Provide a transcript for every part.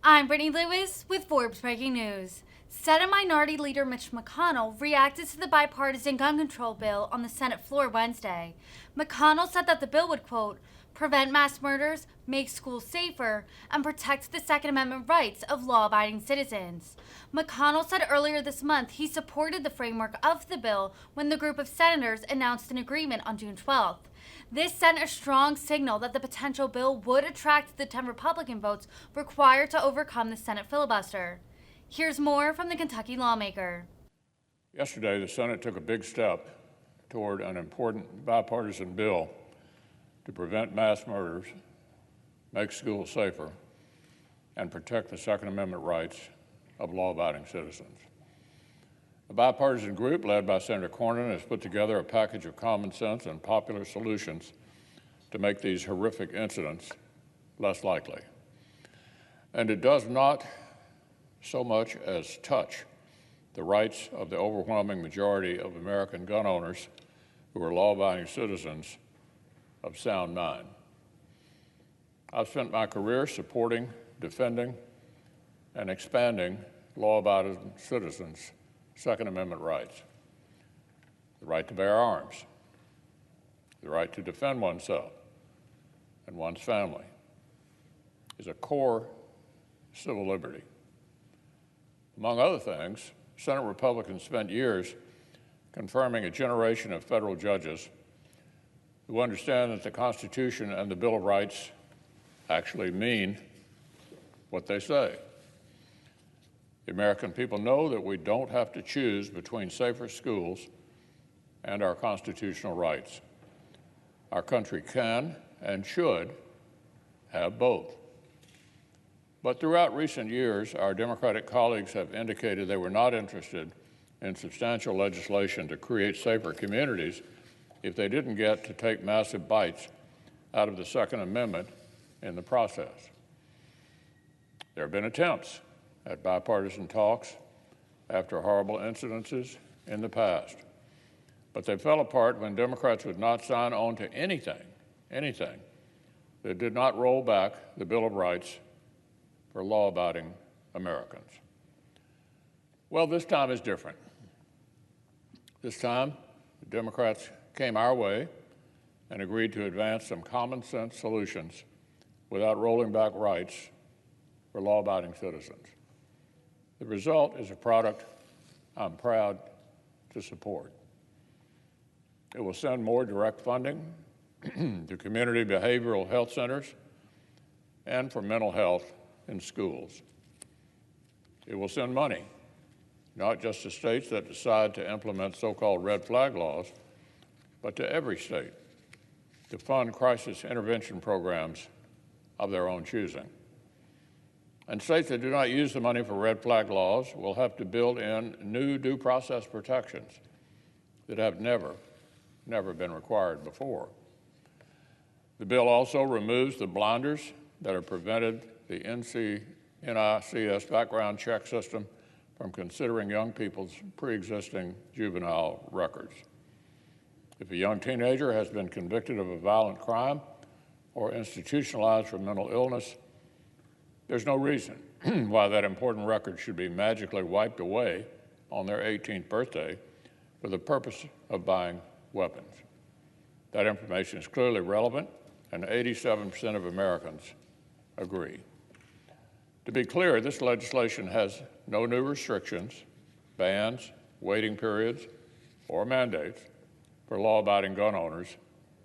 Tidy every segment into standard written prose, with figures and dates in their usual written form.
I'm Brittany Lewis with Forbes Breaking News. Senate Minority Leader Mitch McConnell reacted to the bipartisan gun control bill on the Senate floor Wednesday. McConnell said that the bill would, quote, prevent mass murders, make schools safer, and protect the Second Amendment rights of law-abiding citizens. McConnell said earlier this month he supported the framework of the bill when the group of senators announced an agreement on June 12th. This sent a strong signal that the potential bill would attract the 10 Republican votes required to overcome the Senate filibuster. Here's more from the Kentucky lawmaker. Yesterday, the Senate took a big step toward an important bipartisan bill to prevent mass murders, make schools safer, and protect the Second Amendment rights of law-abiding citizens. A bipartisan group led by Senator Cornyn has put together a package of common sense and popular solutions to make these horrific incidents less likely. And it does not so much as touch the rights of the overwhelming majority of American gun owners who are law-abiding citizens of sound mind. I've spent my career supporting, defending, and expanding law-abiding citizens' Second Amendment rights. The right to bear arms, the right to defend oneself and one's family is a core civil liberty. Among other things, Senate Republicans spent years confirming a generation of federal judges who understand that the Constitution and the Bill of Rights actually mean what they say. The American people know that we don't have to choose between safer schools and our constitutional rights. Our country can and should have both. But throughout recent years, our Democratic colleagues have indicated they were not interested in substantial legislation to create safer communities if they didn't get to take massive bites out of the Second Amendment in the process. There have been attempts at bipartisan talks after horrible incidences in the past, but they fell apart when Democrats would not sign on to anything that did not roll back the Bill of Rights for law-abiding Americans. Well, this time is different. This time, the Democrats came our way and agreed to advance some common sense solutions without rolling back rights for law-abiding citizens. The result is a product I'm proud to support. It will send more direct funding to community behavioral health centers and for mental health in schools. It will send money, not just to states that decide to implement so-called red flag laws, but to every state to fund crisis intervention programs of their own choosing. And states that do not use the money for red flag laws will have to build in new due process protections that have never been required before. The bill also removes the blinders that have prevented the NICS background check system from considering young people's pre-existing juvenile records. If a young teenager has been convicted of a violent crime or institutionalized for mental illness, there's no reason why that important record should be magically wiped away on their 18th birthday for the purpose of buying weapons. That information is clearly relevant, and 87% of Americans agree. To be clear, this legislation has no new restrictions, bans, waiting periods, or mandates for law-abiding gun owners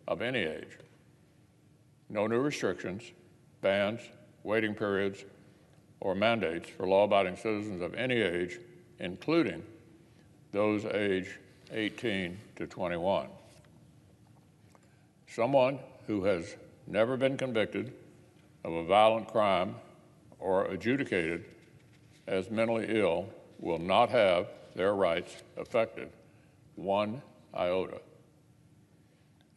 of any age. No new restrictions, bans, waiting periods, or mandates for law-abiding citizens of any age, including those aged 18 to 21. Someone who has never been convicted of a violent crime or adjudicated as mentally ill will not have their rights affected one iota.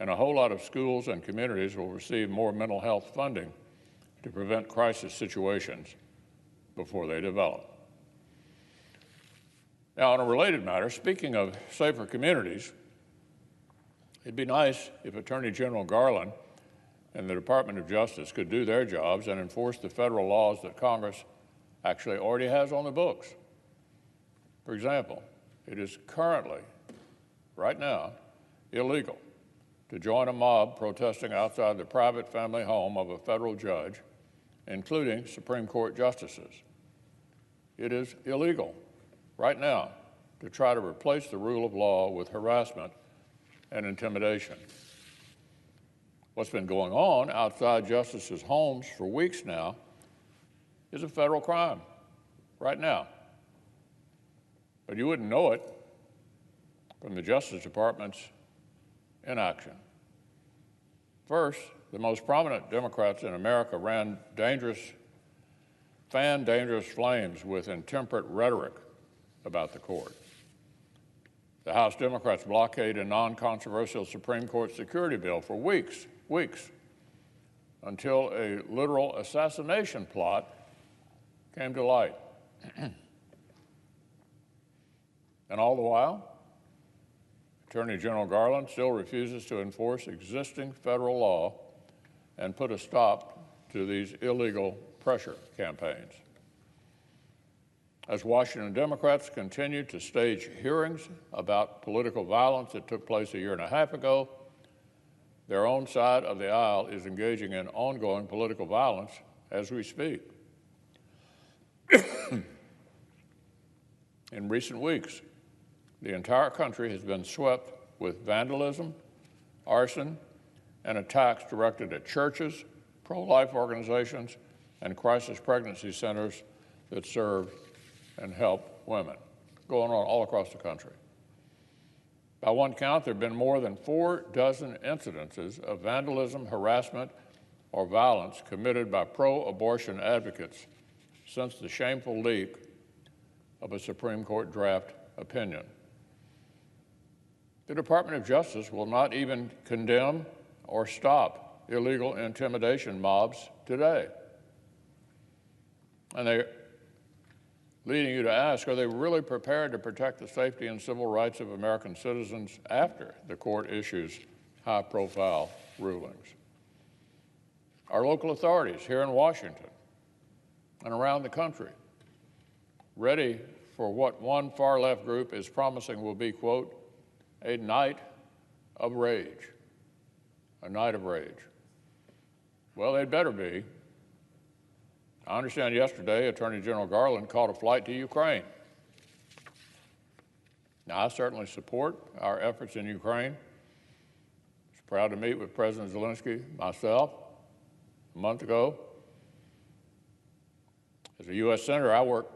And a whole lot of schools and communities will receive more mental health funding to prevent crisis situations before they develop. Now, on a related matter, speaking of safer communities, it'd be nice if Attorney General Garland and the Department of Justice could do their jobs and enforce the federal laws that Congress actually already has on the books. For example, it is currently, right now, illegal to join a mob protesting outside the private family home of a federal judge, including Supreme Court justices. It is illegal right now to try to replace the rule of law with harassment and intimidation. What's been going on outside justices' homes for weeks now is a federal crime right now. But you wouldn't know it from the Justice Department's inaction. First, the most prominent Democrats in America fanned dangerous flames with intemperate rhetoric about the court. The House Democrats blockaded a non-controversial Supreme Court security bill for weeks, until a literal assassination plot came to light. And all the while, Attorney General Garland still refuses to enforce existing federal law and put a stop to these illegal pressure campaigns. As Washington Democrats continue to stage hearings about political violence that took place a year and a half ago, their own side of the aisle is engaging in ongoing political violence as we speak. In recent weeks, the entire country has been swept with vandalism, arson, and attacks directed at churches, pro-life organizations, and crisis pregnancy centers that serve and help women, going on all across the country. By one count, there have been more than 4 dozen incidences of vandalism, harassment, or violence committed by pro-abortion advocates since the shameful leak of a Supreme Court draft opinion. The Department of Justice will not even condemn or stop illegal intimidation mobs today. And they're leading you to ask, are they really prepared to protect the safety and civil rights of American citizens after the court issues high-profile rulings? Our local authorities here in Washington and around the country ready for what one far-left group is promising will be, quote, a night of rage. A night of rage. Well, they'd better be. I understand yesterday Attorney General Garland caught a flight to Ukraine. Now, I certainly support our efforts in Ukraine. I was proud to meet with President Zelensky myself a month ago. As a U.S. Senator, I work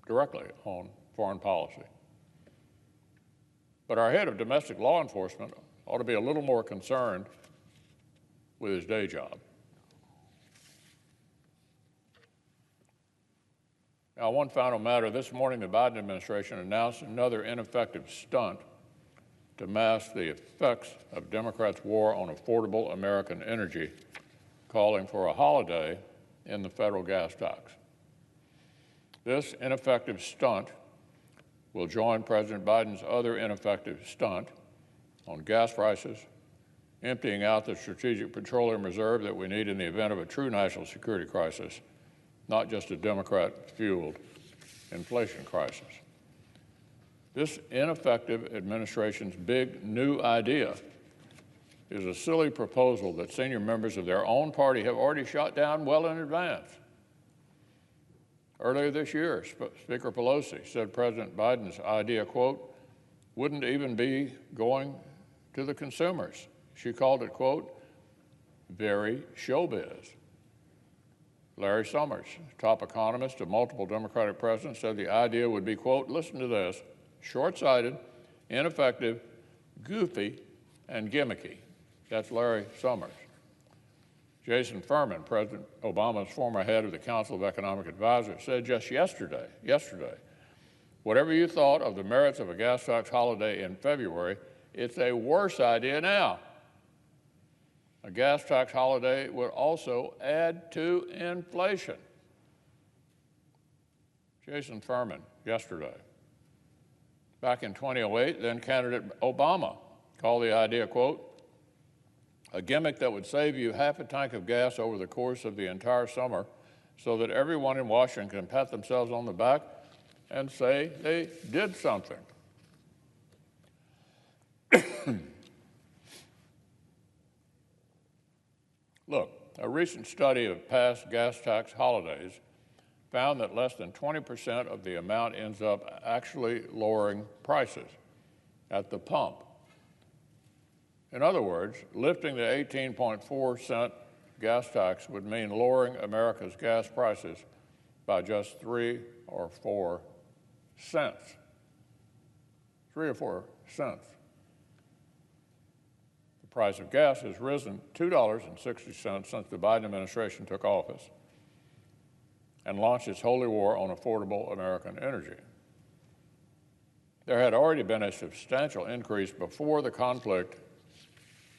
directly on foreign policy. But our head of domestic law enforcement ought to be a little more concerned with his day job. Now, one final matter. This morning, the Biden administration announced another ineffective stunt to mask the effects of Democrats' war on affordable American energy, calling for a holiday in the federal gas tax. This ineffective stunt will join President Biden's other ineffective stunt on gas prices, emptying out the strategic petroleum reserve that we need in the event of a true national security crisis, not just a Democrat-fueled inflation crisis. This ineffective administration's big new idea is a silly proposal that senior members of their own party have already shot down well in advance. Earlier this year, Speaker Pelosi said President Biden's idea, quote, wouldn't even be going to the consumers. She called it, quote, very showbiz. Larry Summers, top economist of multiple Democratic presidents, said the idea would be, quote, listen to this, short-sighted, ineffective, goofy, and gimmicky. That's Larry Summers. Jason Furman, President Obama's former head of the Council of Economic Advisors, said just yesterday, whatever you thought of the merits of a gas tax holiday in February, it's a worse idea now. A gas tax holiday would also add to inflation. Jason Furman, yesterday. Back in 2008, then candidate Obama called the idea, quote, a gimmick that would save you half a tank of gas over the course of the entire summer so that everyone in Washington can pat themselves on the back and say they did something. Look, a recent study of past gas tax holidays found that less than 20% of the amount ends up actually lowering prices at the pump. In other words, lifting the 18.4-cent gas tax would mean lowering America's gas prices by just 3 or 4 cents. 3 or 4 cents. The price of gas has risen $2.60 since the Biden administration took office and launched its holy war on affordable American energy. There had already been a substantial increase before the conflict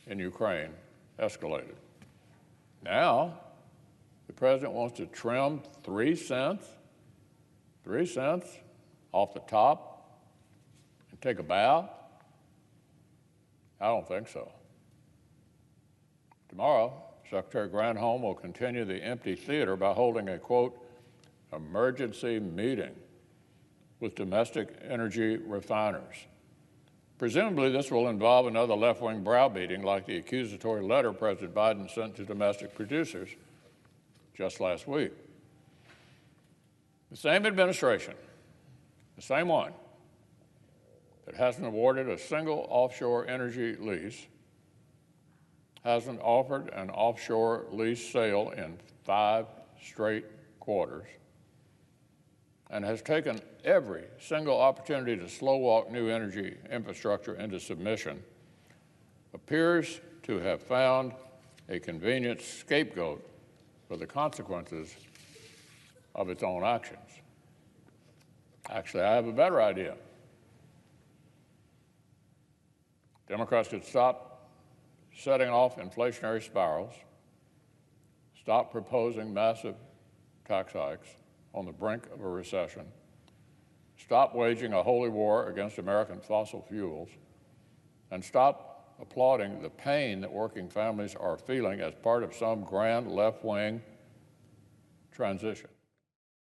in Ukraine escalated. Now, the president wants to trim 3 cents off the top and take a bow? I don't think so. Tomorrow, Secretary Granholm will continue the empty theater by holding a, quote, emergency meeting with domestic energy refiners. Presumably, this will involve another left-wing browbeating like the accusatory letter President Biden sent to domestic producers just last week. The same administration, the same one that hasn't awarded a single offshore energy lease, hasn't offered an offshore lease sale in 5 straight quarters, and has taken every single opportunity to slow-walk new energy infrastructure into submission, appears to have found a convenient scapegoat for the consequences of its own actions. Actually, I have a better idea. Democrats could stop setting off inflationary spirals, stop proposing massive tax hikes on the brink of a recession, stop waging a holy war against American fossil fuels, and stop applauding the pain that working families are feeling as part of some grand left-wing transition.